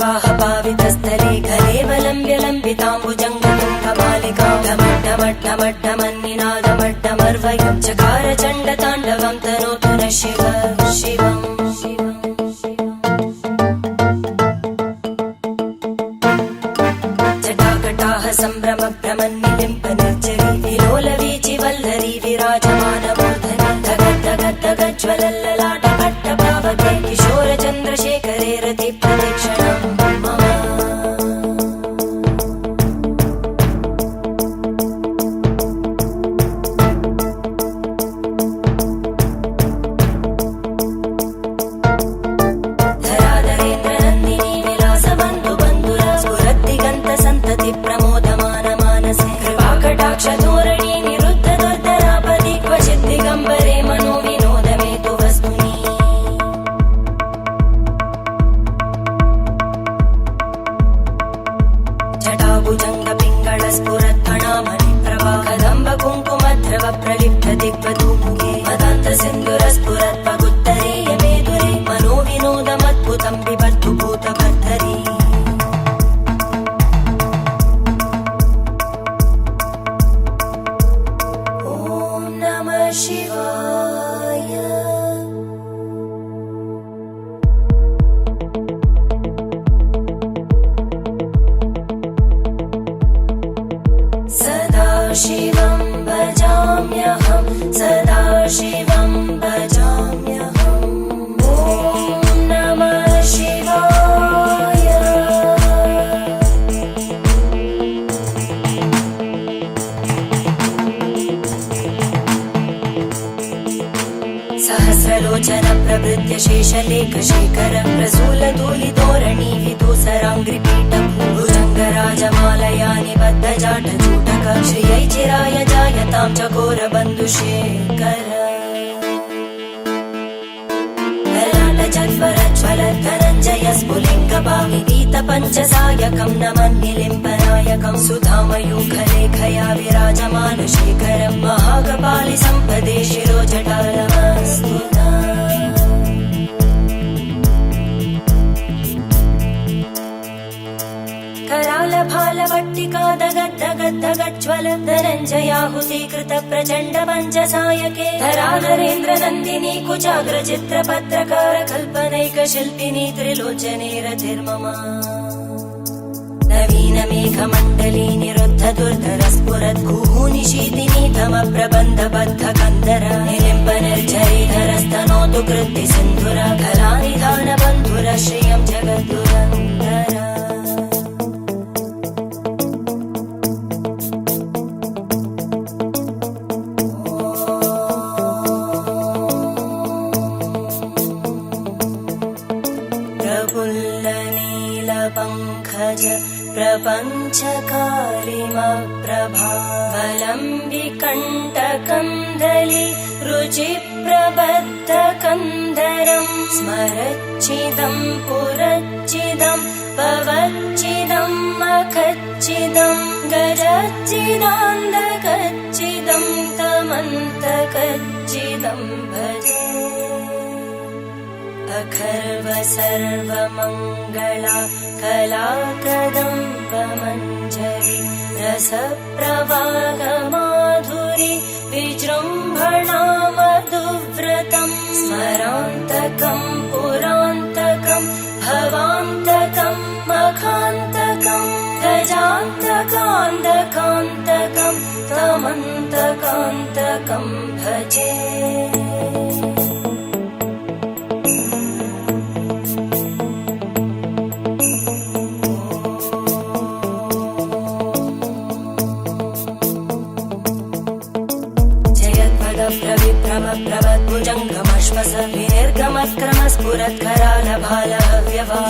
जलप्रवाहपावितस्थले घलेवलम्ब्यलम्बिताम्बुजङ्गतुङ्गमालिकामड्डमड्डमड्डमन्निनादमड्डमर्वयं चकार चण्डताण्डवं तनोतु नः शिव शिवम् जटाकटाह सम्भ्रमभ्रमन्निलिम्प निर्जरी विलोलवीचि वल्लरी विराजमानमूर्धनि धगज्ज्वलल्ललाटपट्टपावके किशोरचन्द्रशेखरे रति प्रदक्षिणम् मम धराधरेन्द्रनन्दिनी विलासबन्धुबन्धुर स्फुरद्दिगन्तसन्तति प्रमोदमान मानसे कृपाकटाक्षधोरणी निरुद्ध दुर्धरापदि क्वचित् दिगम्बरे मनो विनोदमेतु वस्तुनि जटाभुजङ्गपिङ्गळस्फुरत्फणामणिप्रभा कदम्ब कुङ्कुमद्रव प्रलिप्त दिग्वधूमुखे मदान्तसिन्धुरस्फुरत्पगुत्तरीय मेदुरे मनो विनोदमद्भुतं बिभर्तु भूतभर्धरी ॐ नमः शिवाय सदाशिवं भजाम्यहं सदाशिवं भजाम्यहम् ॐ नमः शिवाय सहस्रलोचन प्रभृत्य शेषलेखशेखर प्रसूलधूलिधोरणी विदूसराङ्घ्रिपीठ भुजङ्गराजमालया निबद्धजाटचूटक श्रियै चिराय जायतां चकोरबन्धुशेखर ललाटजन्मरज्ज्वलद्धनञ्जय स्फुलिङ्गभाविगीतपञ्चसायकं नमन्निलिम्पनायकं सुधामयूखलेखया विराजमानशेखरं महाकपालि सम्पदे शिरोजटालमस्तुता करालभालवट्टिका दगद्दगद्दगज्ज्वल धनञ्जयाहुतीकृत प्रचण्ड पञ्चसायके धराधरेन्द्रनन्दिनी कुचाग्रचित्रपत्रकार कल्पनैकशिल्पिनी त्रिलोचने रतिर्मम नवीनमेघमण्डली निरुद्ध दुर्धर स्फुरद्गूनिशीतिनी तमप्रबन्धबद्ध कन्दर निलिम्ब निर्झरीधरस्तनोतु कृत्ति सिन्धुर कलानिधानबन्धुर श्रियं जगद्दुरन्दर प्रफुल्लनीलपङ्कज प्रपञ्चकालिमप्रभावलम्बिकण्टकन्दली रुचिप्रबद्धकन्धरं स्मरच्चिदं पुरच्चिदं भवच्चिदं मखच्चिदं गजच्चिदान्धकच्चिदं तमन्तकच्चिदं भजे अखर्व सर्वमङ्गला कलाकदम्बमञ्जरी रसप्रवाहमाधुरी विजृम्भणा मधुव्रतं स्मरान्तकं पुरान्तकं भवान्तकं मखान्तकं गजान्तकान्तकान्तकं तमन्तकान्तकं भजे प्रभद्भुजङ्गमश्वस विनिर्गमक्रमस्फुरत्करालभालहव्यवा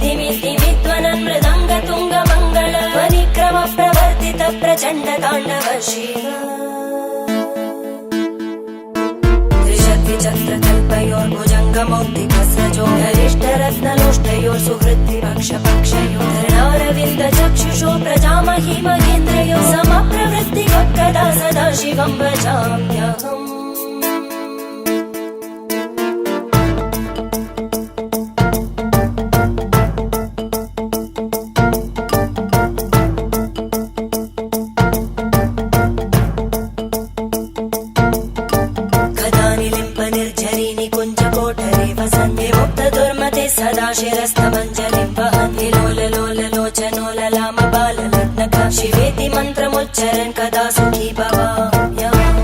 विध्वनन् मृदङ्गतुङ्गमङ्गल ध्वनिक्रम प्रवर्तित प्रचण्ड ताण्डव शिव त्रिशक्तिचक्रकल्पयोर्भुजङ्गमौक्तिकस्रजो गरिष्ठरत्नलोष्टयोः सुहृद्विपक्षपक्षयोः धरणारविन्द चक्षुषो प्रजामहि महेन्द्रयो समप्रवृत्तिवक्कदा सदा शिवं भजाम्यहम् सदा शिरस्तमञ्जलिं वहन्ति लोललोललोचनोललाम बाललग्नका शिवेति मन्त्रमुच्चरन् कदा सुखी भवाम्यहम्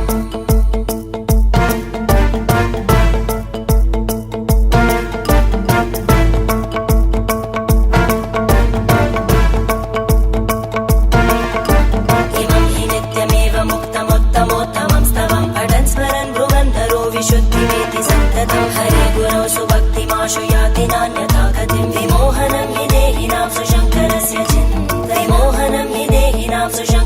इमं हि नित्यमेव मुक्तमुत्तमोत्तमं स्तवं पठन् स्मरन् भ्रुवन्धरो विशुद्धिमेति सन्ततं हरे गुरौ सुभक्तिमाशु याति नान्यथा गतिं विमोहनं हि देहिनां सुशङ्करस्य चिन्तनं विमोहनं हि देहिनां सुशङ्करस्य